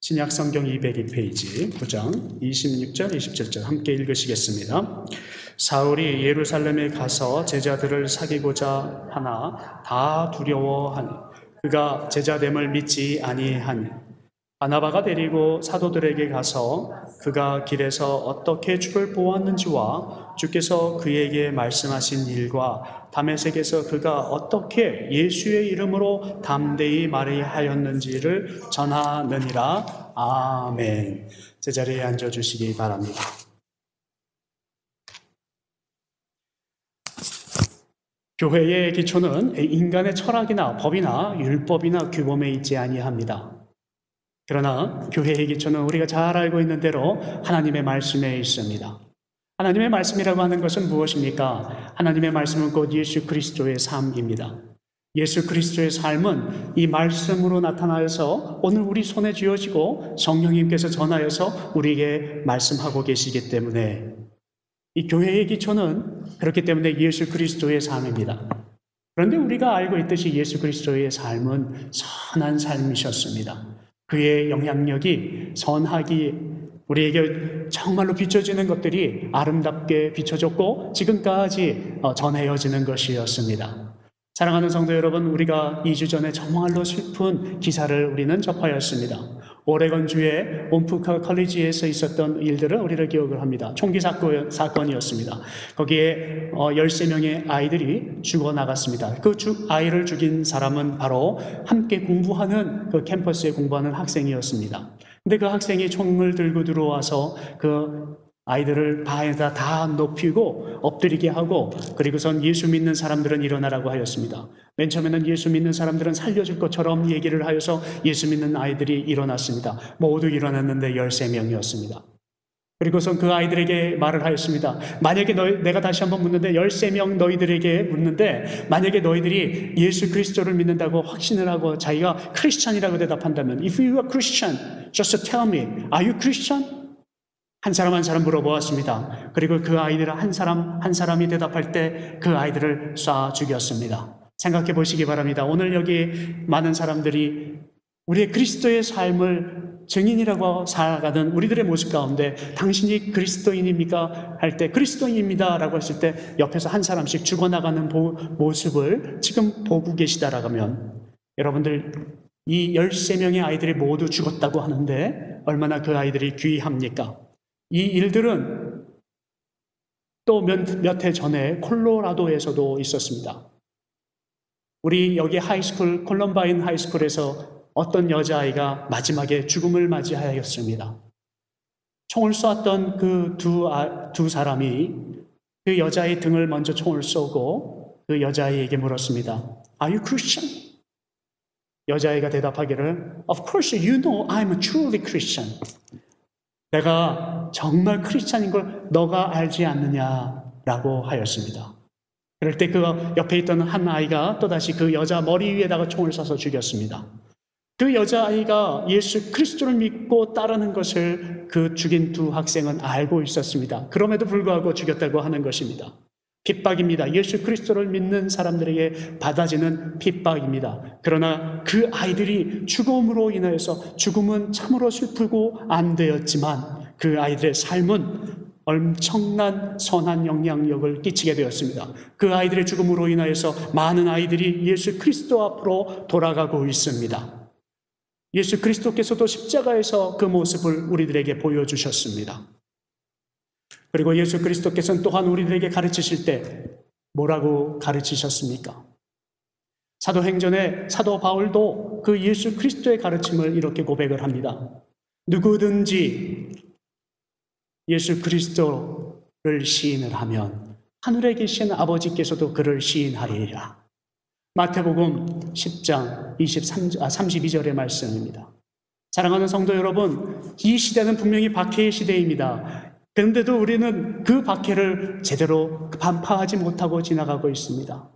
신약 성경 202페이지 9장 26절 27절 함께 읽으시겠습니다. 사울이 예루살렘에 가서 제자들을 사귀고자 하나 다 두려워하니 그가 제자됨을 믿지 아니하니 바나바가 데리고 사도들에게 가서 그가 길에서 어떻게 주를 보았는지와 주께서 그에게 말씀하신 일과 다메섹에서 그가 어떻게 예수의 이름으로 담대히 말하였는지를 전하느니라. 아멘. 제자리에 앉아주시기 바랍니다. 교회의 기초는 인간의 철학이나 법이나 율법이나 규범에 있지 아니합니다. 그러나 교회의 기초는 우리가 잘 알고 있는 대로 하나님의 말씀에 있습니다. 하나님의 말씀이라고 하는 것은 무엇입니까? 하나님의 말씀은 곧 예수 그리스도의 삶입니다. 예수 그리스도의 삶은 이 말씀으로 나타나서 오늘 우리 손에 쥐어지고 성령님께서 전하여서 우리에게 말씀하고 계시기 때문에 이 교회의 기초는 그렇기 때문에 예수 그리스도의 삶입니다. 그런데 우리가 알고 있듯이 예수 그리스도의 삶은 선한 삶이셨습니다. 그의 영향력이 선하기 우리에게 정말로 비춰지는 것들이 아름답게 비춰졌고 지금까지 전해져지는 것이었습니다. 사랑하는 성도 여러분, 우리가 2주 전에 정말로 슬픈 기사를 우리는 접하였습니다. 오레곤주의 온푸카 컬리지에서 있었던 일들을 우리를 기억을 합니다. 총기 사건이었습니다. 거기에 13명의 아이들이 죽어나갔습니다. 그 아이를 죽인 사람은 바로 함께 공부하는 그 캠퍼스에 공부하는 학생이었습니다. 근데 그 학생이 총을 들고 들어와서 그 아이들을 바에다 다 높이고 엎드리게 하고 그리고선 예수 믿는 사람들은 일어나라고 하였습니다. 맨 처음에는 예수 믿는 사람들은 살려줄 것처럼 얘기를 하여서 예수 믿는 아이들이 일어났습니다. 모두 일어났는데 13명이었습니다. 그리고선 그 아이들에게 말을 하였습니다. 만약에 내가 다시 한번 묻는데 13명 너희들에게 묻는데 만약에 너희들이 예수 그리스도를 믿는다고 확신을 하고 자기가 크리스찬이라고 대답한다면 If you are Christian, just tell me, are you Christian? 한 사람 한 사람 물어보았습니다. 그리고 그 아이들 한 사람이 대답할 때 그 아이들을 쏴 죽였습니다. 생각해 보시기 바랍니다. 오늘 여기 많은 사람들이 우리의 그리스도의 삶을 증인이라고 살아가는 우리들의 모습 가운데 당신이 그리스도인입니까? 할 때 그리스도인입니다 라고 했을 때 옆에서 한 사람씩 죽어나가는 모습을 지금 보고 계시다라고 하면 여러분들 이 13명의 아이들이 모두 죽었다고 하는데 얼마나 그 아이들이 귀합니까? 이 일들은 또 몇 해 전에 콜로라도에서도 있었습니다. 우리 여기 하이스쿨, 콜럼바인 하이스쿨에서 어떤 여자아이가 마지막에 죽음을 맞이하였습니다. 총을 쏘았던 그 두 사람이 그 여자의 등을 먼저 총을 쏘고 그 여자아이에게 물었습니다. Are you Christian? 여자아이가 대답하기를 Of course you know I'm a truly Christian. 내가 정말 크리스찬인 걸 너가 알지 않느냐라고 하였습니다. 그럴 때 그 옆에 있던 한 아이가 또다시 그 여자 머리 위에다가 총을 쏴서 죽였습니다. 그 여자아이가 예수 그리스도를 믿고 따르는 것을 그 죽인 두 학생은 알고 있었습니다. 그럼에도 불구하고 죽였다고 하는 것입니다. 핍박입니다. 예수 그리스도를 믿는 사람들에게 받아지는 핍박입니다. 그러나 그 아이들이 죽음으로 인하여서 죽음은 참으로 슬프고 안 되었지만 그 아이들의 삶은 엄청난 선한 영향력을 끼치게 되었습니다. 그 아이들의 죽음으로 인하여서 많은 아이들이 예수 그리스도 앞으로 돌아가고 있습니다. 예수 그리스도께서도 십자가에서 그 모습을 우리들에게 보여주셨습니다. 그리고 예수 그리스도께서는 또한 우리들에게 가르치실 때 뭐라고 가르치셨습니까? 사도행전에 사도 바울도 그 예수 그리스도의 가르침을 이렇게 고백을 합니다. 누구든지 예수 그리스도를 시인을 하면 하늘에 계신 아버지께서도 그를 시인하리라. 마태복음 10장 32절의 말씀입니다. 사랑하는 성도 여러분, 이 시대는 분명히 박해의 시대입니다. 그런데도 우리는 그 박해를 제대로 반파하지 못하고 지나가고 있습니다.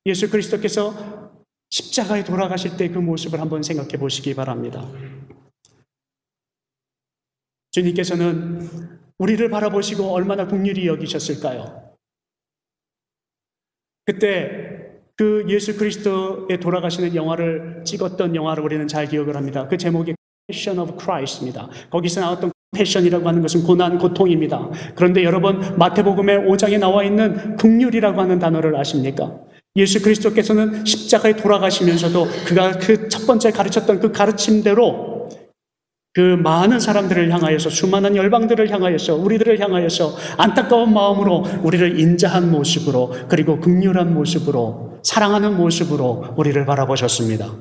예수 그리스도께서 십자가에 돌아가실 때 그 모습을 한번 생각해 보시기 바랍니다. 주님께서는 우리를 바라보시고 얼마나 긍휼히 여기셨을까요? 그때 그 예수 그리스도의 돌아가시는 영화를 찍었던 영화를 우리는 잘 기억을 합니다. 그 제목이 Passion of Christ입니다. 거기서 나왔던 패션이라고 하는 것은 고난, 고통입니다. 그런데 여러분, 마태복음의 5장에 나와 있는 긍휼이라고 하는 단어를 아십니까? 예수 그리스도께서는 십자가에 돌아가시면서도 그가 그 첫 번째 가르쳤던 그 가르침대로 그 많은 사람들을 향하여서, 수많은 열방들을 향하여서, 우리들을 향하여서 안타까운 마음으로 우리를 인자한 모습으로, 그리고 긍휼한 모습으로, 사랑하는 모습으로 우리를 바라보셨습니다.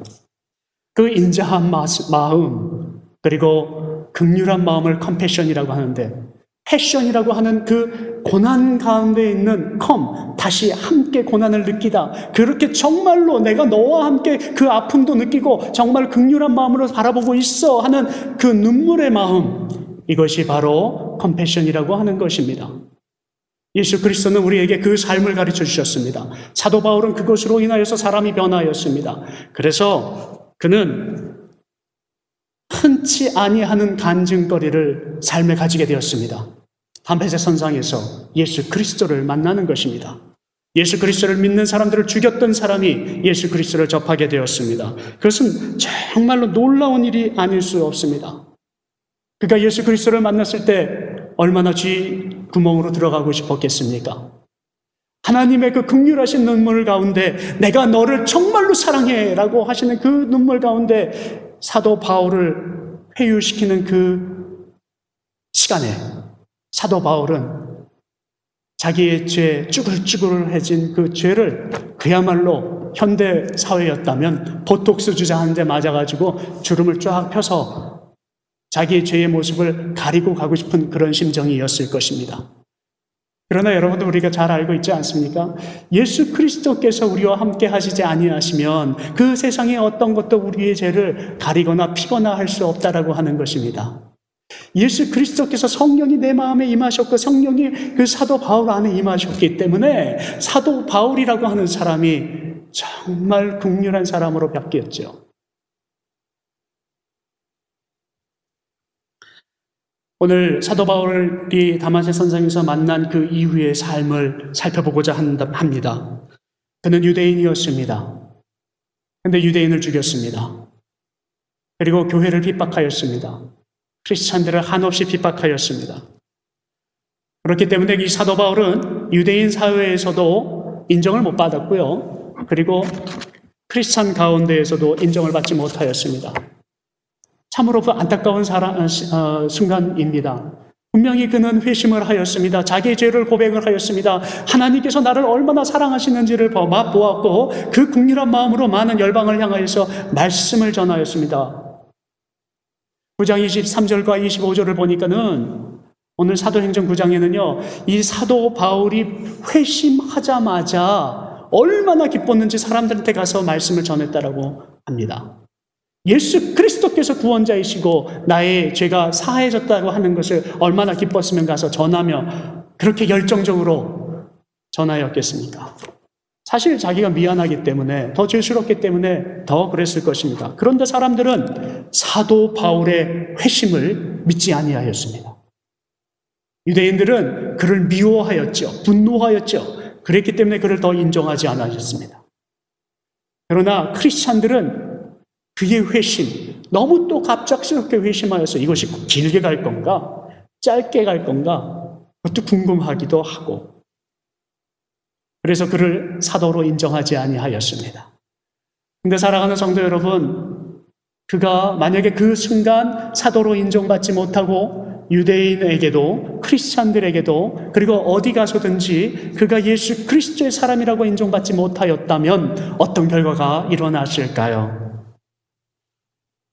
그 인자한 마음, 그리고 긍휼한 마음을 컴패션이라고 하는데, 패션이라고 하는 그 고난 가운데 있는 다시 함께 고난을 느끼다. 그렇게 정말로 내가 너와 함께 그 아픔도 느끼고 정말 긍휼한 마음으로 바라보고 있어 하는 그 눈물의 마음, 이것이 바로 컴패션이라고 하는 것입니다. 예수 그리스도는 우리에게 그 삶을 가르쳐 주셨습니다. 사도 바울은 그것으로 인하여서 사람이 변화하였습니다. 그래서 그는 흔치 아니하는 간증거리를 삶에 가지게 되었습니다. 담베세 선상에서 예수 그리스도를 만나는 것입니다. 예수 그리스도를 믿는 사람들을 죽였던 사람이 예수 그리스도를 접하게 되었습니다. 그것은 정말로 놀라운 일이 아닐 수 없습니다. 그가 예수 그리스도를 만났을 때 얼마나 쥐 구멍으로 들어가고 싶었겠습니까? 하나님의 그 긍휼하신 눈물 가운데 내가 너를 정말로 사랑해 라고 하시는 그 눈물 가운데 사도 바울을 회유시키는 그 시간에 사도 바울은 자기의 죄, 쭈글쭈글해진 그 죄를, 그야말로 현대 사회였다면 보톡스 주사 한 대 맞아가지고 주름을 쫙 펴서 자기의 죄의 모습을 가리고 가고 싶은 그런 심정이었을 것입니다. 그러나 여러분도 우리가 잘 알고 있지 않습니까? 예수 그리스도께서 우리와 함께 하시지 아니하시면 그 세상의 어떤 것도 우리의 죄를 가리거나 피거나 할 수 없다라고 하는 것입니다. 예수 그리스도께서 성령이 내 마음에 임하셨고 성령이 그 사도 바울 안에 임하셨기 때문에 사도 바울이라고 하는 사람이 정말 긍휼한 사람으로 바뀌었죠. 오늘 사도 바울이 다마섹 선상에서 만난 그 이후의 삶을 살펴보고자 합니다. 그는 유대인이었습니다. 그런데 유대인을 죽였습니다. 그리고 교회를 핍박하였습니다. 크리스찬들을 한없이 핍박하였습니다. 그렇기 때문에 이 사도 바울은 유대인 사회에서도 인정을 못 받았고요. 그리고 크리스찬 가운데에서도 인정을 받지 못하였습니다. 참으로 그 안타까운 순간입니다. 분명히 그는 회심을 하였습니다. 자기의 죄를 고백을 하였습니다. 하나님께서 나를 얼마나 사랑하시는지를 맛보았고 그 긍휼한 마음으로 많은 열방을 향하여서 말씀을 전하였습니다. 9장 23절과 25절을 보니까는 오늘 사도행전 9장에는요, 이 사도 바울이 회심하자마자 얼마나 기뻤는지 사람들한테 가서 말씀을 전했다라고 합니다. 예수 그리스도께서 구원자이시고 나의 죄가 사해졌다고 하는 것을 얼마나 기뻤으면 가서 전하며 그렇게 열정적으로 전하였겠습니까? 사실 자기가 미안하기 때문에, 더 죄스럽기 때문에 더 그랬을 것입니다. 그런데 사람들은 사도 바울의 회심을 믿지 아니하였습니다. 유대인들은 그를 미워하였죠. 분노하였죠. 그랬기 때문에 그를 더 인정하지 않으셨습니다. 그러나 크리스찬들은 그의 회심, 너무 또 갑작스럽게 회심하여서 이것이 길게 갈 건가, 짧게 갈 건가, 그것도 궁금하기도 하고, 그래서 그를 사도로 인정하지 아니하였습니다. 근데 사랑하는 성도 여러분, 그가 만약에 그 순간 사도로 인정받지 못하고 유대인에게도 크리스찬들에게도 그리고 어디 가서든지 그가 예수 그리스도의 사람이라고 인정받지 못하였다면 어떤 결과가 일어났을까요?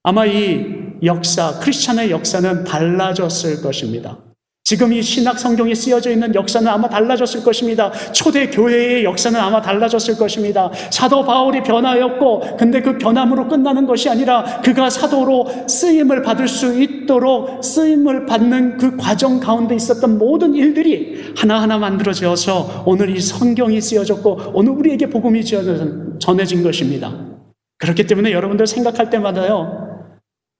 아마 이 역사, 크리스찬의 역사는 달라졌을 것입니다. 지금 이 신약 성경에 쓰여져 있는 역사는 아마 달라졌을 것입니다. 초대 교회의 역사는 아마 달라졌을 것입니다. 사도 바울이 변하였고, 근데 그 변함으로 끝나는 것이 아니라 그가 사도로 쓰임을 받을 수 있도록 쓰임을 받는 그 과정 가운데 있었던 모든 일들이 하나하나 만들어져서 오늘 이 성경이 쓰여졌고 오늘 우리에게 복음이 전해진 것입니다. 그렇기 때문에 여러분들 생각할 때마다요,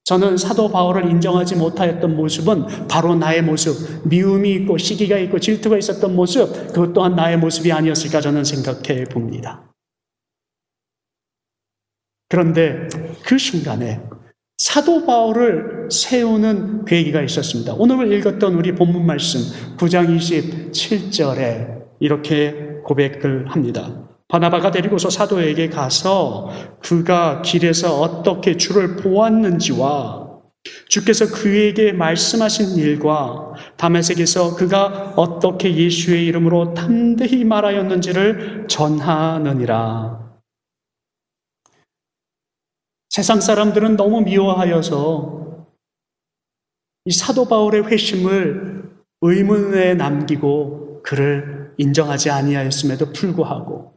저는 사도 바울을 인정하지 못하였던 모습은 바로 나의 모습, 미움이 있고 시기가 있고 질투가 있었던 모습, 그것 또한 나의 모습이 아니었을까 저는 생각해 봅니다. 그런데 그 순간에 사도 바울을 세우는 계기가 있었습니다. 오늘 읽었던 우리 본문 말씀 9장 27절에 이렇게 고백을 합니다. 바나바가 데리고서 사도에게 가서 그가 길에서 어떻게 주를 보았는지와 주께서 그에게 말씀하신 일과 다메섹에서 그가 어떻게 예수의 이름으로 담대히 말하였는지를 전하느니라. 세상 사람들은 너무 미워하여서 이 사도 바울의 회심을 의문에 남기고 그를 인정하지 아니하였음에도 불구하고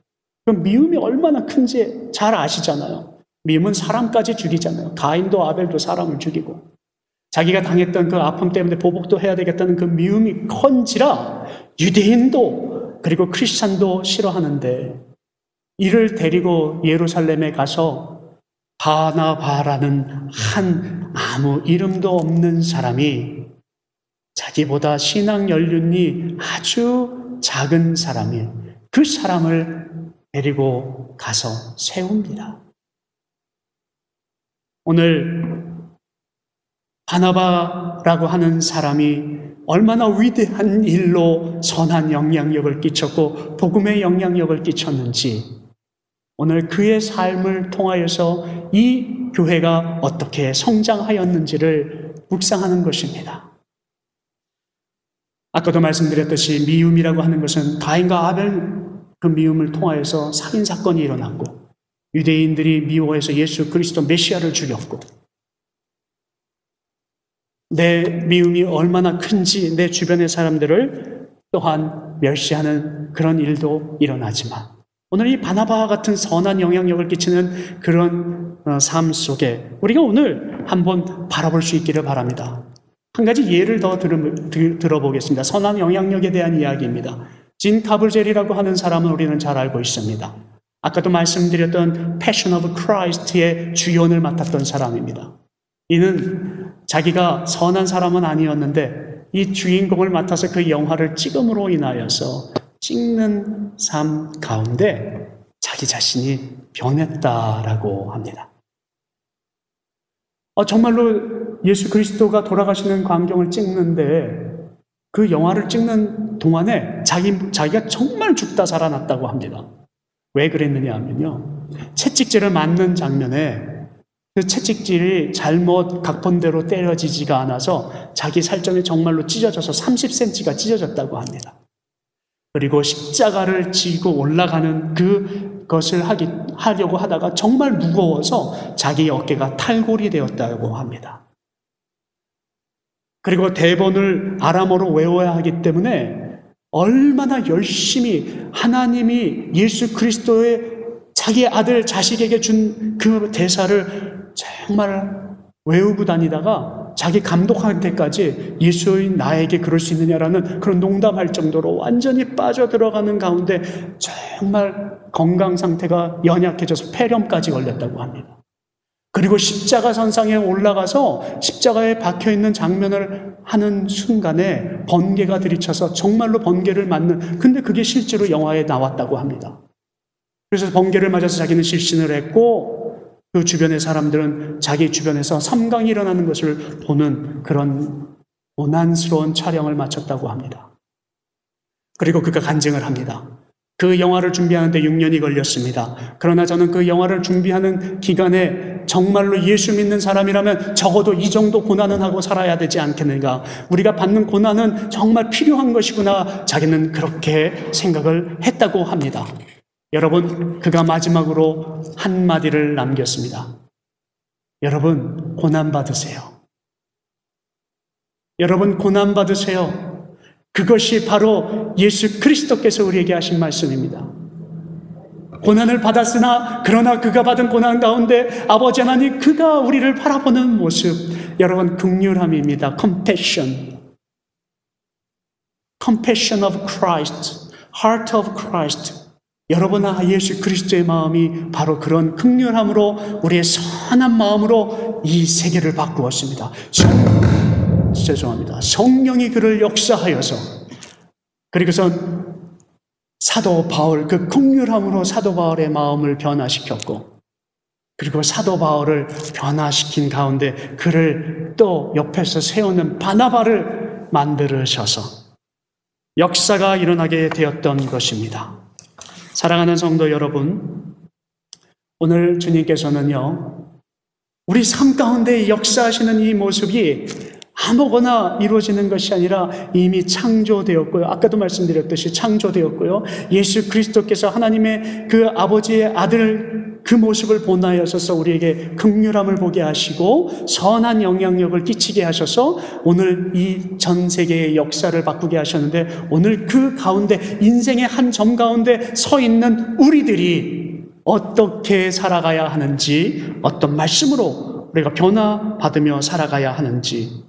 그 미움이 얼마나 큰지 잘 아시잖아요. 미움은 사람까지 죽이잖아요. 가인도 아벨도 사람을 죽이고 자기가 당했던 그 아픔 때문에 보복도 해야 되겠다는 그 미움이 큰지라 유대인도 그리고 크리스찬도 싫어하는데 이를 데리고 예루살렘에 가서 바나바라는 한 아무 이름도 없는 사람이 자기보다 신앙 연륜이 아주 작은 사람이 그 사람을 데리고 가서 세웁니다. 오늘 바나바라고 하는 사람이 얼마나 위대한 일로 선한 영향력을 끼쳤고 복음의 영향력을 끼쳤는지 오늘 그의 삶을 통하여서 이 교회가 어떻게 성장하였는지를 묵상하는 것입니다. 아까도 말씀드렸듯이 미움이라고 하는 것은 가인과 아벨 그 미움을 통하여서 살인사건이 일어났고 유대인들이 미워해서 예수 그리스도 메시아를 죽였고 내 미움이 얼마나 큰지 내 주변의 사람들을 또한 멸시하는 그런 일도 일어나지만 오늘 이 바나바와 같은 선한 영향력을 끼치는 그런 삶 속에 우리가 오늘 한번 바라볼 수 있기를 바랍니다. 한 가지 예를 더 들어보겠습니다. 선한 영향력에 대한 이야기입니다. 진 카브젤이라고 하는 사람은 우리는 잘 알고 있습니다. 아까도 말씀드렸던 Passion of Christ의 주연을 맡았던 사람입니다. 이는 자기가 선한 사람은 아니었는데 이 주인공을 맡아서 그 영화를 찍음으로 인하여서 찍는 삶 가운데 자기 자신이 변했다라고 합니다. 정말로 예수 그리스도가 돌아가시는 광경을 찍는데 그 영화를 찍는 동안에 자기가 정말 죽다 살아났다고 합니다. 왜 그랬느냐 하면요. 채찍질을 맞는 장면에 그 채찍질이 잘못 각본대로 때려지지가 않아서 자기 살점이 정말로 찢어져서 30cm가 찢어졌다고 합니다. 그리고 십자가를 지고 올라가는 그것을 하려고 하다가 정말 무거워서 자기 어깨가 탈골이 되었다고 합니다. 그리고 대본을 아람어로 외워야 하기 때문에 얼마나 열심히 하나님이 예수 그리스도의 자기 아들 자식에게 준 그 대사를 정말 외우고 다니다가 자기 감독한테까지 예수인 나에게 그럴 수 있느냐라는 그런 농담할 정도로 완전히 빠져들어가는 가운데 정말 건강 상태가 연약해져서 폐렴까지 걸렸다고 합니다. 그리고 십자가 선상에 올라가서 십자가에 박혀있는 장면을 하는 순간에 번개가 들이쳐서 정말로 번개를 맞는, 근데 그게 실제로 영화에 나왔다고 합니다. 그래서 번개를 맞아서 자기는 실신을 했고 그 주변의 사람들은 자기 주변에서 삼강이 일어나는 것을 보는 그런 고난스러운 촬영을 마쳤다고 합니다. 그리고 그가 간증을 합니다. 그 영화를 준비하는데 6년이 걸렸습니다. 그러나 저는 그 영화를 준비하는 기간에 정말로 예수 믿는 사람이라면 적어도 이 정도 고난은 하고 살아야 되지 않겠는가. 우리가 받는 고난은 정말 필요한 것이구나. 자기는 그렇게 생각을 했다고 합니다. 여러분, 그가 마지막으로 한마디를 남겼습니다. 여러분, 고난받으세요. 여러분, 고난받으세요. 그것이 바로 예수 그리스도께서 우리에게 하신 말씀입니다. 고난을 받았으나 그러나 그가 받은 고난 가운데 아버지 하나님 그가 우리를 바라보는 모습, 여러분 긍휼함입니다. Compassion of Christ, Heart of Christ. 여러분 예수 그리스도의 마음이 바로 그런 긍휼함으로 우리의 선한 마음으로 이 세계를 바꾸었습니다. 죄송합니다. 성령이 그를 역사하여서 그리고서 사도 바울 그 긍휼함으로 사도 바울의 마음을 변화시켰고 그리고 사도 바울을 변화시킨 가운데 그를 또 옆에서 세우는 바나바를 만들으셔서 역사가 일어나게 되었던 것입니다. 사랑하는 성도 여러분, 오늘 주님께서는요, 우리 삶 가운데 역사하시는 이 모습이 아무거나 이루어지는 것이 아니라 이미 창조되었고요. 아까도 말씀드렸듯이 창조되었고요. 예수 그리스도께서 하나님의 그 아버지의 아들 그 모습을 본하여서 우리에게 긍휼함을 보게 하시고 선한 영향력을 끼치게 하셔서 오늘 이 전 세계의 역사를 바꾸게 하셨는데, 오늘 그 가운데 인생의 한 점 가운데 서 있는 우리들이 어떻게 살아가야 하는지, 어떤 말씀으로 우리가 변화받으며 살아가야 하는지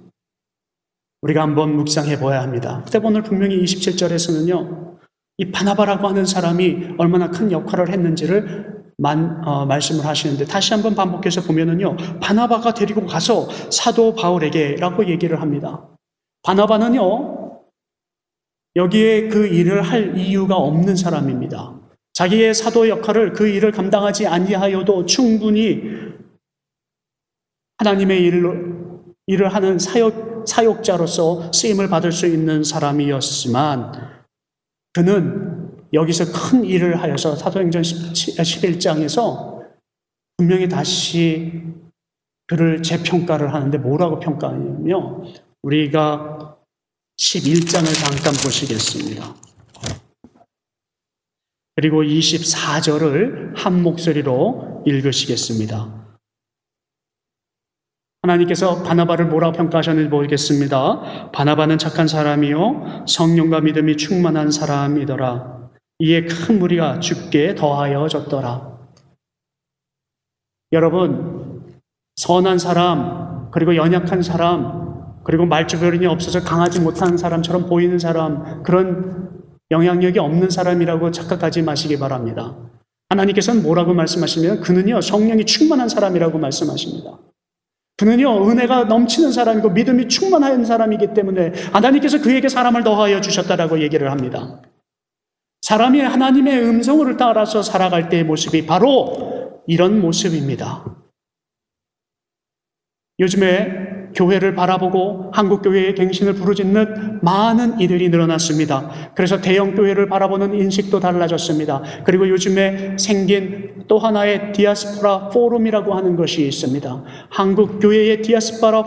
우리가 한번 묵상해 보아야 합니다. 그때 오늘 분명히 27절에서는요, 이 바나바라고 하는 사람이 얼마나 큰 역할을 했는지를 말씀을 하시는데, 다시 한번 반복해서 보면은요, 바나바가 데리고 가서 사도 바울에게 라고 얘기를 합니다. 바나바는요, 여기에 그 일을 할 이유가 없는 사람입니다. 자기의 사도 역할을, 그 일을 감당하지 아니하여도 충분히 하나님의 일을 하는 사역자로서 쓰임을 받을 수 있는 사람이었지만, 그는 여기서 큰 일을 하여서 사도행전 11장에서 분명히 다시 그를 재평가를 하는데, 뭐라고 평가하냐면요, 우리가 11장을 잠깐 보시겠습니다. 그리고 24절을 한 목소리로 읽으시겠습니다. 하나님께서 바나바를 뭐라고 평가하셨는지 보겠습니다. 바나바는 착한 사람이요 성령과 믿음이 충만한 사람이더라. 이에 큰 무리가 주께 더하여 졌더라. 여러분, 선한 사람, 그리고 연약한 사람, 그리고 말주변이 없어서 강하지 못한 사람처럼 보이는 사람, 그런 영향력이 없는 사람이라고 착각하지 마시기 바랍니다. 하나님께서는 뭐라고 말씀하시면, 그는요 성령이 충만한 사람이라고 말씀하십니다. 그는요 은혜가 넘치는 사람이고 믿음이 충만한 사람이기 때문에 하나님께서 그에게 사람을 더하여 주셨다라고 얘기를 합니다. 사람이 하나님의 음성을 따라서 살아갈 때의 모습이 바로 이런 모습입니다. 요즘에 교회를 바라보고 한국교회의 갱신을 부르짖는 많은 이들이 늘어났습니다. 그래서 대형교회를 바라보는 인식도 달라졌습니다. 그리고 요즘에 생긴 또 하나의 디아스포라 포럼이라고 하는 것이 있습니다. 한국교회의 디아스포라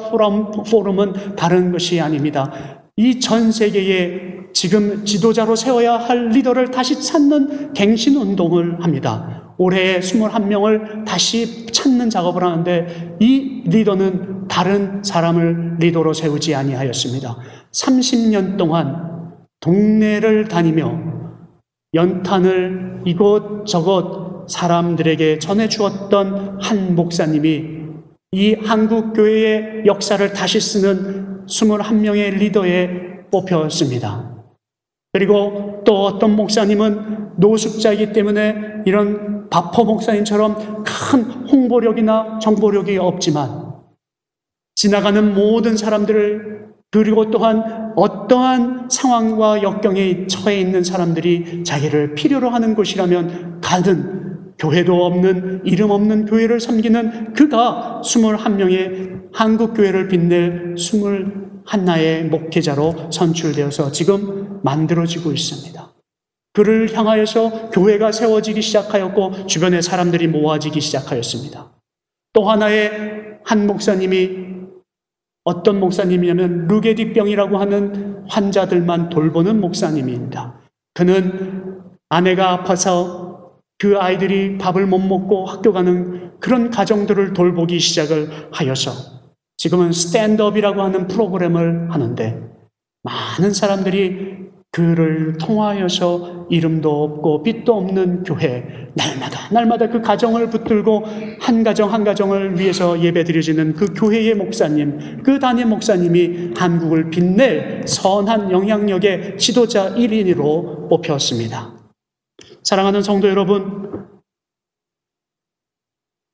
포럼은 다른 것이 아닙니다. 이 전 세계에 지금 지도자로 세워야 할 리더를 다시 찾는 갱신운동을 합니다. 올해 21명을 다시 찾는 작업을 하는데, 이 리더는 다른 사람을 리더로 세우지 아니하였습니다. 30년 동안 동네를 다니며 연탄을 이곳저곳 사람들에게 전해주었던 한 목사님이 이 한국교회의 역사를 다시 쓰는 21명의 리더에 뽑혔습니다. 그리고 또 어떤 목사님은 노숙자이기 때문에 이런 바퍼 목사님처럼 큰 홍보력이나 정보력이 없지만 지나가는 모든 사람들을, 그리고 또한 어떠한 상황과 역경에 처해 있는 사람들이 자기를 필요로 하는 곳이라면 가든 교회도 없는, 이름 없는 교회를 섬기는 그가 21명의 한국교회를 빛낼 21의 목회자로 선출되어서 지금 만들어지고 있습니다. 그를 향하여서 교회가 세워지기 시작하였고 주변에 사람들이 모아지기 시작하였습니다. 또 하나의 한 목사님이, 어떤 목사님이냐면 루게딕병이라고 하는 환자들만 돌보는 목사님입니다. 그는 아내가 아파서 그 아이들이 밥을 못 먹고 학교 가는 그런 가정들을 돌보기 시작을 하여서 지금은 스탠드업이라고 하는 프로그램을 하는데, 많은 사람들이 그를 통하여서 이름도 없고 빛도 없는 교회, 날마다 그 가정을 붙들고 한 가정 한 가정을 위해서 예배드려지는 그 교회의 목사님, 그 담임 목사님이 한국을 빛낼 선한 영향력의 지도자 1인으로 뽑혔습니다. 사랑하는 성도 여러분,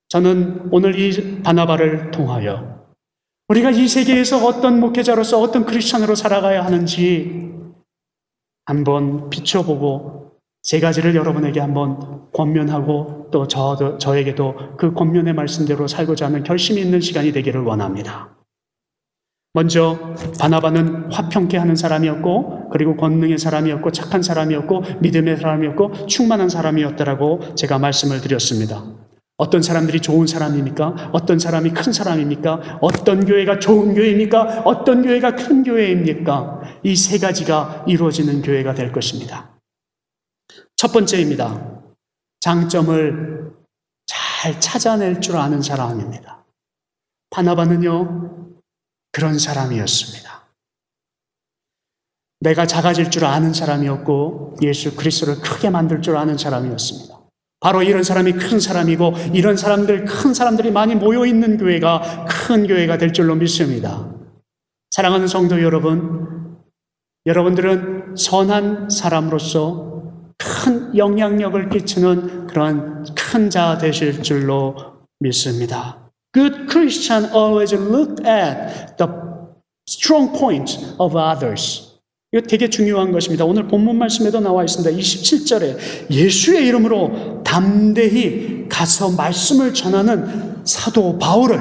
저는 오늘 이 바나바를 통하여 우리가 이 세계에서 어떤 목회자로서, 어떤 크리스찬으로 살아가야 하는지 한번 비춰보고 세 가지를 여러분에게 한번 권면하고 또 저에게도 그 권면의 말씀대로 살고자 하는 결심이 있는 시간이 되기를 원합니다. 먼저 바나바는 화평케 하는 사람이었고, 그리고 권능의 사람이었고, 착한 사람이었고, 믿음의 사람이었고, 충만한 사람이었다라고 제가 말씀을 드렸습니다. 어떤 사람들이 좋은 사람입니까? 어떤 사람이 큰 사람입니까? 어떤 교회가 좋은 교회입니까? 어떤 교회가 큰 교회입니까? 이 세 가지가 이루어지는 교회가 될 것입니다. 첫 번째입니다. 장점을 잘 찾아낼 줄 아는 사람입니다. 바나바는요, 그런 사람이었습니다. 내가 작아질 줄 아는 사람이었고, 예수 그리스도를 크게 만들 줄 아는 사람이었습니다. 바로 이런 사람이 큰 사람이고, 이런 큰 사람들이 많이 모여있는 교회가 큰 교회가 될 줄로 믿습니다. 사랑하는 성도 여러분, 여러분들은 선한 사람으로서 큰 영향력을 끼치는 그런 큰 자 되실 줄로 믿습니다. Good Christian always look at the strong points of others. 이거 되게 중요한 것입니다. 오늘 본문 말씀에도 나와 있습니다. 27절에 예수의 이름으로 담대히 가서 말씀을 전하는 사도 바울을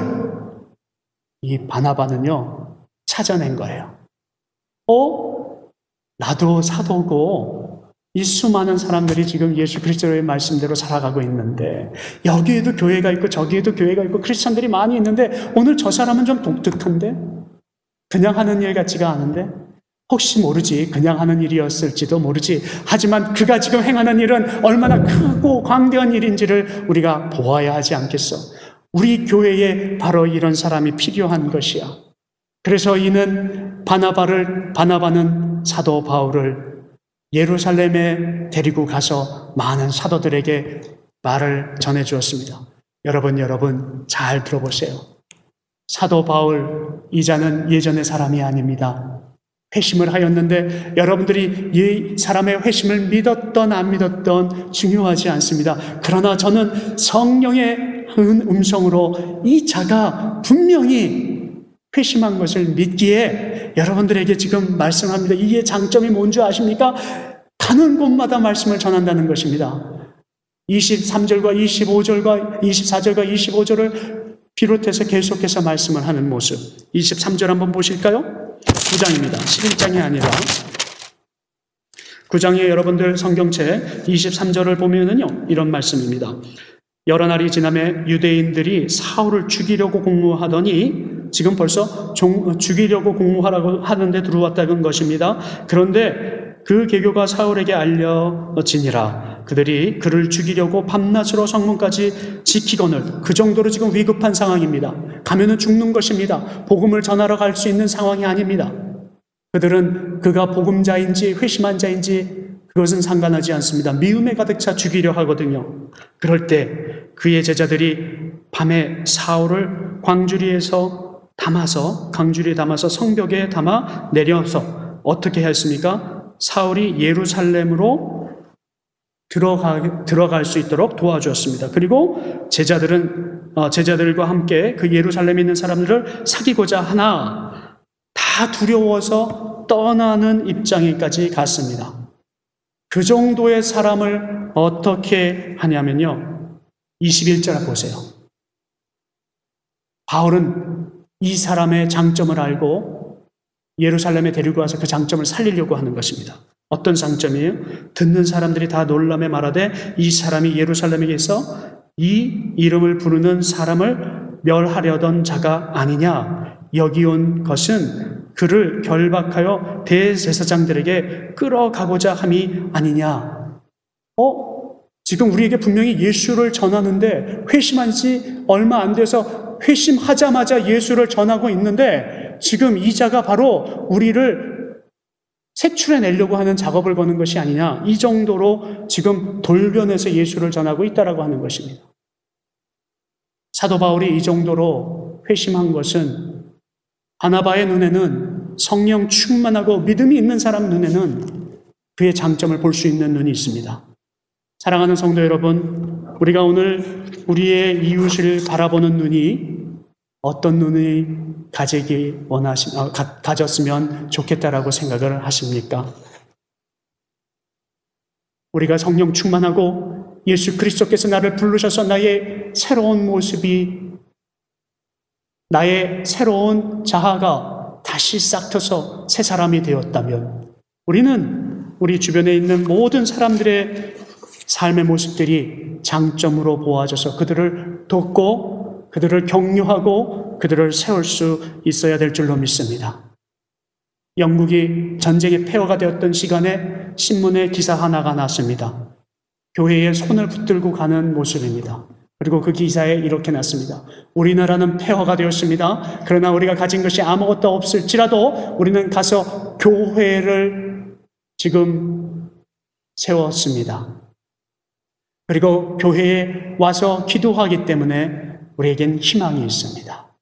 이 바나바는요, 찾아낸 거예요. 나도 사도고 이 수많은 사람들이 지금 예수 그리스도의 말씀대로 살아가고 있는데, 여기에도 교회가 있고 저기에도 교회가 있고 크리스찬들이 많이 있는데, 오늘 저 사람은 좀 독특한데? 그냥 하는 일 같지가 않은데? 혹시 모르지, 그냥 하는 일이었을지도 모르지. 하지만 그가 지금 행하는 일은 얼마나 크고 광대한 일인지를 우리가 보아야 하지 않겠어? 우리 교회에 바로 이런 사람이 필요한 것이야. 그래서 이는 바나바는 사도 바울을 예루살렘에 데리고 가서 많은 사도들에게 말을 전해 주었습니다. 여러분 잘 들어보세요. 사도 바울 이자는 예전의 사람이 아닙니다. 회심을 하였는데 여러분들이 이 사람의 회심을 믿었던 안 믿었던 중요하지 않습니다. 그러나 저는 성령의 음성으로 이 자가 분명히 회심한 것을 믿기에 여러분들에게 지금 말씀합니다. 이게 장점이 뭔지 아십니까? 가는 곳마다 말씀을 전한다는 것입니다. 23절과 25절과 24절과 25절을 비롯해서 계속해서 말씀을 하는 모습. 23절 한번 보실까요? 9장입니다. 11장이 아니라 9장에 여러분들 성경책 23절을 보면은요, 이런 말씀입니다. 여러 날이 지나매 유대인들이 사울을 죽이려고 공모하더니, 지금 벌써 죽이려고 공모하라고 하는데 들어왔다는 것입니다. 그런데 그 계교가 사울에게 알려지니라. 그들이 그를 죽이려고 밤낮으로 성문까지 지키거늘, 그 정도로 지금 위급한 상황입니다. 가면은 죽는 것입니다. 복음을 전하러 갈 수 있는 상황이 아닙니다. 그들은 그가 복음자인지 회심한 자인지 그것은 상관하지 않습니다. 미움에 가득 차 죽이려 하거든요. 그럴 때 그의 제자들이 밤에 사울을 광주리에 담아서 성벽에 담아 내려서 어떻게 했습니까? 사울이 예루살렘으로 들어갈 수 있도록 도와주었습니다. 그리고 제자들과 함께 그 예루살렘에 있는 사람들을 사귀고자 하나 다 두려워서 떠나는 입장에까지 갔습니다. 그 정도의 사람을 어떻게 하냐면요, 21절 보세요. 바울은 이 사람의 장점을 알고 예루살렘에 데리고 와서 그 장점을 살리려고 하는 것입니다. 어떤 장점이에요? 듣는 사람들이 다 놀라며 말하되 이 사람이 예루살렘에서 이 이름을 부르는 사람을 멸하려던 자가 아니냐. 여기 온 것은 그를 결박하여 대제사장들에게 끌어가고자 함이 아니냐. 지금 우리에게 분명히 예수를 전하는데 회심한 지 얼마 안 돼서 회심하자마자 예수를 전하고 있는데 지금 이 자가 바로 우리를 색출해내려고 하는 작업을 거는 것이 아니냐. 이 정도로 지금 돌변해서 예수를 전하고 있다라고 하는 것입니다. 사도 바울이 이 정도로 회심한 것은 바나바의 눈에는, 성령 충만하고 믿음이 있는 사람 눈에는 그의 장점을 볼 수 있는 눈이 있습니다. 사랑하는 성도 여러분, 우리가 오늘 우리의 이웃을 바라보는 눈이 어떤 눈이 가졌으면 좋겠다라고 생각을 하십니까? 우리가 성령 충만하고 예수 그리스도께서 나를 부르셔서 나의 새로운 모습이, 나의 새로운 자아가 다시 싹 트서 새 사람이 되었다면 우리는 우리 주변에 있는 모든 사람들의 삶의 모습들이 장점으로 보아져서 그들을 돕고 그들을 격려하고 그들을 세울 수 있어야 될 줄로 믿습니다. 영국이 전쟁의 폐허가 되었던 시간에 신문에 기사 하나가 났습니다. 교회에 손을 붙들고 가는 모습입니다. 그리고 그 기사에 이렇게 났습니다. 우리나라는 폐허가 되었습니다. 그러나 우리가 가진 것이 아무것도 없을지라도 우리는 가서 교회를 지금 세웠습니다. 그리고 교회에 와서 기도하기 때문에 우리에겐 희망이 있습니다.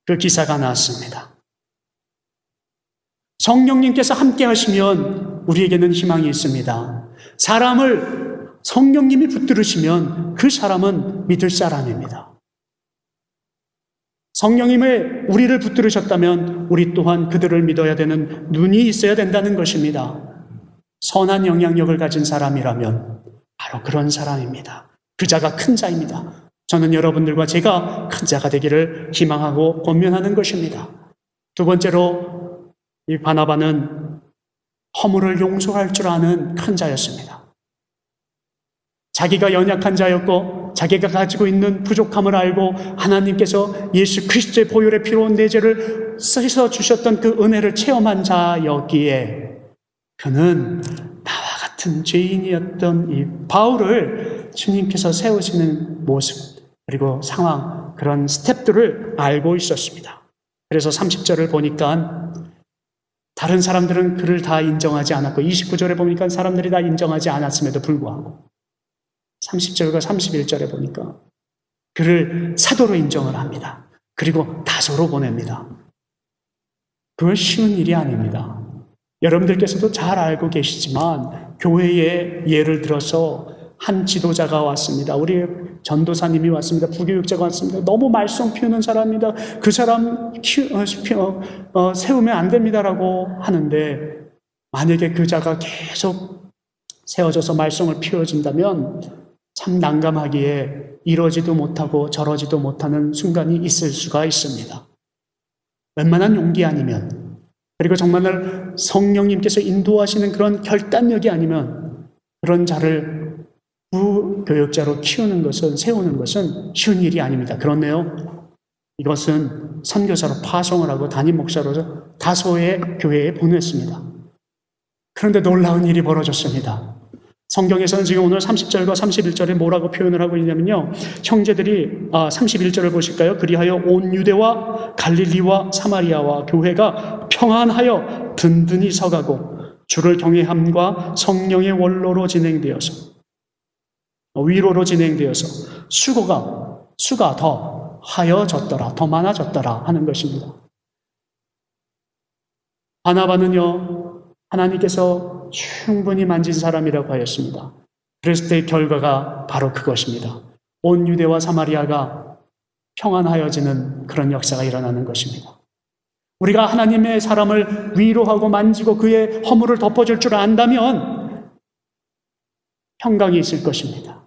그 기사가 나왔습니다. 성령님께서 함께 하시면 우리에게는 희망이 있습니다. 사람을 성령님이 붙들으시면 그 사람은 믿을 사람입니다. 성령님을 우리를 붙들으셨다면 우리 또한 그들을 믿어야 되는 눈이 있어야 된다는 것입니다. 선한 영향력을 가진 사람이라면 바로 그런 사람입니다. 그 자가 큰 자입니다. 저는 여러분들과 제가 큰 자가 되기를 희망하고 권면하는 것입니다. 두 번째로 이 바나바는 허물을 용서할 줄 아는 큰 자였습니다. 자기가 연약한 자였고 자기가 가지고 있는 부족함을 알고 하나님께서 예수 그리스도의 보혈의 피로 내 죄를 씻어 주셨던 그 은혜를 체험한 자였기에 그는 나와 같은 죄인이었던 이 바울을 주님께서 세우시는 모습 그리고 상황 그런 스텝들을 알고 있었습니다. 그래서 30절을 보니까 다른 사람들은 그를 다 인정하지 않았고 29절에 보니까 사람들이 다 인정하지 않았음에도 불구하고 30절과 31절에 보니까 그를 사도로 인정을 합니다. 그리고 다소로 보냅니다. 그건 쉬운 일이 아닙니다. 여러분들께서도 잘 알고 계시지만 교회에 예를 들어서 한 지도자가 왔습니다. 우리 전도사님이 왔습니다. 부교육자가 왔습니다. 너무 말썽 피우는 사람입니다. 그 사람 세우면 안 됩니다라고 하는데 만약에 그 자가 계속 세워져서 말썽을 피워진다면 참 난감하기에 이러지도 못하고 저러지도 못하는 순간이 있을 수가 있습니다. 웬만한 용기 아니면 그리고 정말 성령님께서 인도하시는 그런 결단력이 아니면 그런 자를 부교육자로 키우는 것은 세우는 것은 쉬운 일이 아닙니다. 그렇네요. 이것은 선교사로 파송을 하고 담임 목사로 다소의 교회에 보냈습니다. 그런데 놀라운 일이 벌어졌습니다. 성경에서는 지금 오늘 30절과 31절에 뭐라고 표현을 하고 있냐면요. 형제들이 31절을 보실까요? 그리하여 온 유대와 갈릴리와 사마리아와 교회가 평안하여 든든히 서가고 주를 경외함과 성령의 원로로 진행되어서 위로로 진행되어서 수가 더 하여졌더라, 더 많아졌더라 하는 것입니다. 바나바는요, 하나님께서 충분히 만진 사람이라고 하였습니다. 그랬을 때의 결과가 바로 그것입니다. 온 유대와 사마리아가 평안하여지는 그런 역사가 일어나는 것입니다. 우리가 하나님의 사람을 위로하고 만지고 그의 허물을 덮어줄 줄 안다면 평강이 있을 것입니다.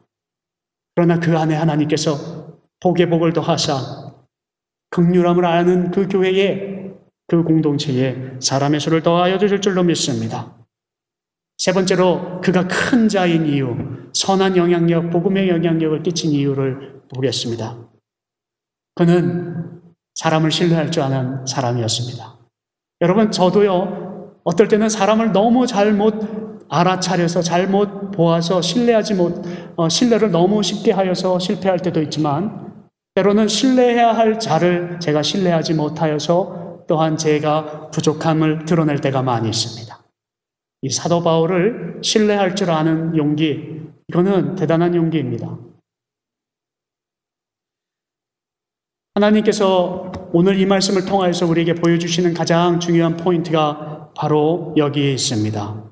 그러나 그 안에 하나님께서 복의 복을 더하사 긍휼함을 아는 그 교회에 그 공동체에 사람의 수를 더하여 주실 줄로 믿습니다. 세 번째로 그가 큰 자인 이유, 선한 영향력, 복음의 영향력을 끼친 이유를 보겠습니다. 그는 사람을 신뢰할 줄 아는 사람이었습니다. 여러분, 저도요, 어떨 때는 사람을 너무 잘못 알아차려서 잘못 보아서 신뢰를 너무 쉽게 하여서 실패할 때도 있지만 때로는 신뢰해야 할 자를 제가 신뢰하지 못하여서 또한 제가 부족함을 드러낼 때가 많이 있습니다. 이 사도 바울을 신뢰할 줄 아는 용기, 이거는 대단한 용기입니다. 하나님께서 오늘 이 말씀을 통하여서 우리에게 보여주시는 가장 중요한 포인트가 바로 여기에 있습니다.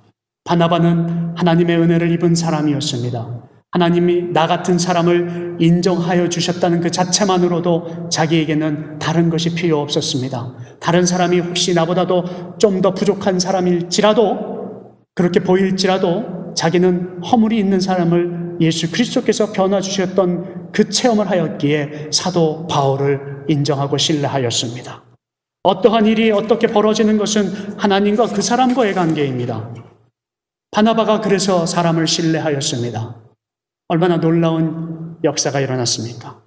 바나바는 하나님의 은혜를 입은 사람이었습니다. 하나님이 나 같은 사람을 인정하여 주셨다는 그 자체만으로도 자기에게는 다른 것이 필요 없었습니다. 다른 사람이 혹시 나보다도 좀 더 부족한 사람일지라도 그렇게 보일지라도 자기는 허물이 있는 사람을 예수 그리스도께서 변화 주셨던 그 체험을 하였기에 사도 바울을 인정하고 신뢰하였습니다. 어떠한 일이 어떻게 벌어지는 것은 하나님과 그 사람과의 관계입니다. 바나바가 그래서 사람을 신뢰하였습니다. 얼마나 놀라운 역사가 일어났습니까?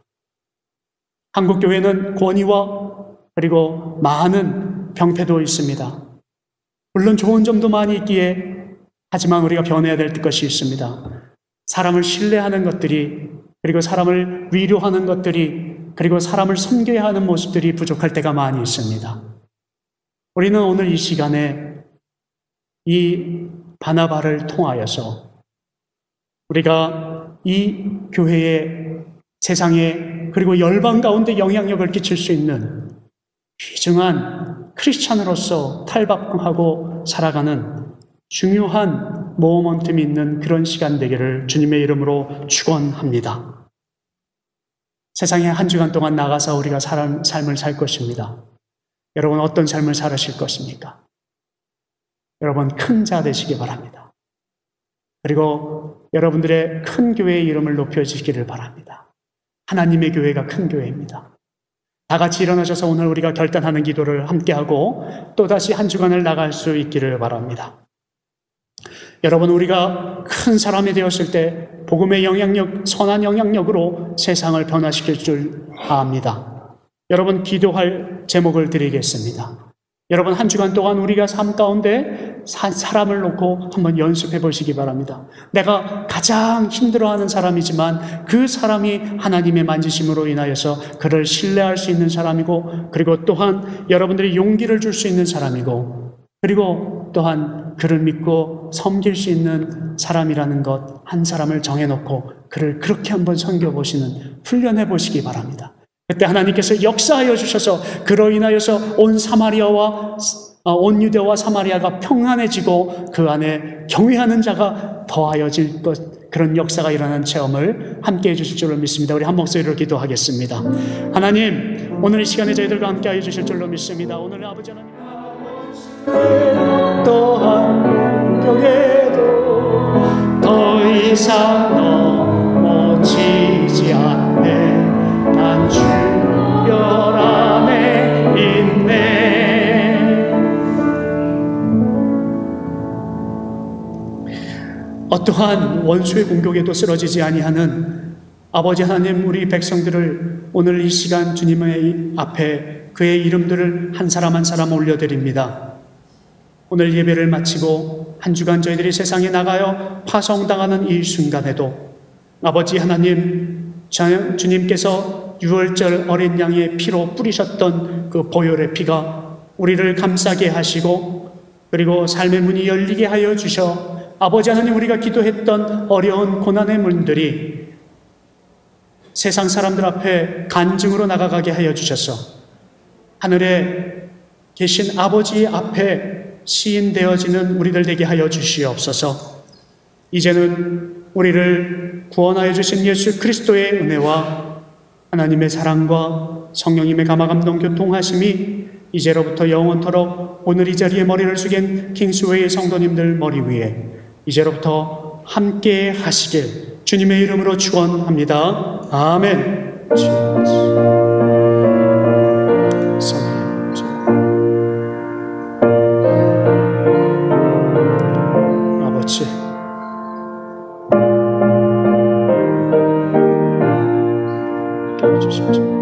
한국교회는 권위와 그리고 많은 병폐도 있습니다. 물론 좋은 점도 많이 있기에 하지만 우리가 변해야 될 것이 있습니다. 사람을 신뢰하는 것들이, 그리고 사람을 위로하는 것들이, 그리고 사람을 섬겨야 하는 모습들이 부족할 때가 많이 있습니다. 우리는 오늘 이 시간에 이 바나바를 통하여서 우리가 이 교회의 세상에 그리고 열방 가운데 영향력을 끼칠 수 있는 귀중한 크리스찬으로서 탈바꿈하고 살아가는 중요한 모먼텀이 있는 그런 시간 되기를 주님의 이름으로 축원합니다. 세상에 한 주간 동안 나가서 우리가 삶을 살 것입니다. 여러분 어떤 삶을 살으실 것입니까? 여러분 큰 자 되시기 바랍니다. 그리고 여러분들의 큰 교회의 이름을 높여주시기를 바랍니다. 하나님의 교회가 큰 교회입니다. 다 같이 일어나셔서 오늘 우리가 결단하는 기도를 함께하고 또다시 한 주간을 나갈 수 있기를 바랍니다. 여러분 우리가 큰 사람이 되었을 때 복음의 영향력, 선한 영향력으로 세상을 변화시킬 줄 압니다. 여러분 기도할 제목을 드리겠습니다. 여러분 한 주간 동안 우리가 삶 가운데 사람을 놓고 한번 연습해 보시기 바랍니다. 내가 가장 힘들어하는 사람이지만 그 사람이 하나님의 만지심으로 인하여서 그를 신뢰할 수 있는 사람이고, 그리고 또한 여러분들이 용기를 줄 수 있는 사람이고, 그리고 또한 그를 믿고 섬길 수 있는 사람이라는 것 한 사람을 정해놓고 그를 그렇게 한번 섬겨보시는 훈련해 보시기 바랍니다. 그때 하나님께서 역사하여 주셔서 그로 인하여서 온 사마리아와 온 유대와 사마리아가 평안해지고 그 안에 경외하는 자가 더하여질 것, 그런 역사가 일어나는 체험을 함께 해주실 줄로 믿습니다. 우리 한 목소리로 기도하겠습니다. 하나님, 오늘 이 시간에 저희들과 함께 하여 주실 줄로 믿습니다. 오늘 아버지 하나님, 어떠한 공격에도 더 이상 넘어지지 않네. 난 주 별 안에 있네. 어떠한 원수의 공격에도 쓰러지지 아니하는 아버지 하나님, 우리 백성들을 오늘 이 시간 주님의 앞에 그의 이름들을 한 사람 한 사람 올려드립니다. 오늘 예배를 마치고 한 주간 저희들이 세상에 나가요 파송당하는 이 순간에도 아버지 하나님, 주님께서 6월절 어린 양의 피로 뿌리셨던 그 보혈의 피가 우리를 감싸게 하시고, 그리고 삶의 문이 열리게 하여 주셔 아버지 하나님, 우리가 기도했던 어려운 고난의 문들이 세상 사람들 앞에 간증으로 나가게 하여 주셔서 하늘에 계신 아버지 앞에 시인되어지는 우리들 되게 하여 주시옵소서. 이제는 우리를 구원하여 주신 예수 그리스도의 은혜와 하나님의 사랑과 성령님의 감화감동 교통하심이 이제로부터 영원토록 오늘 이 자리에 머리를 숙인 킹스웨이 성도님들 머리 위에 이제로부터 함께 하시길 주님의 이름으로 축원합니다. 아멘. 아버지, 주십시오.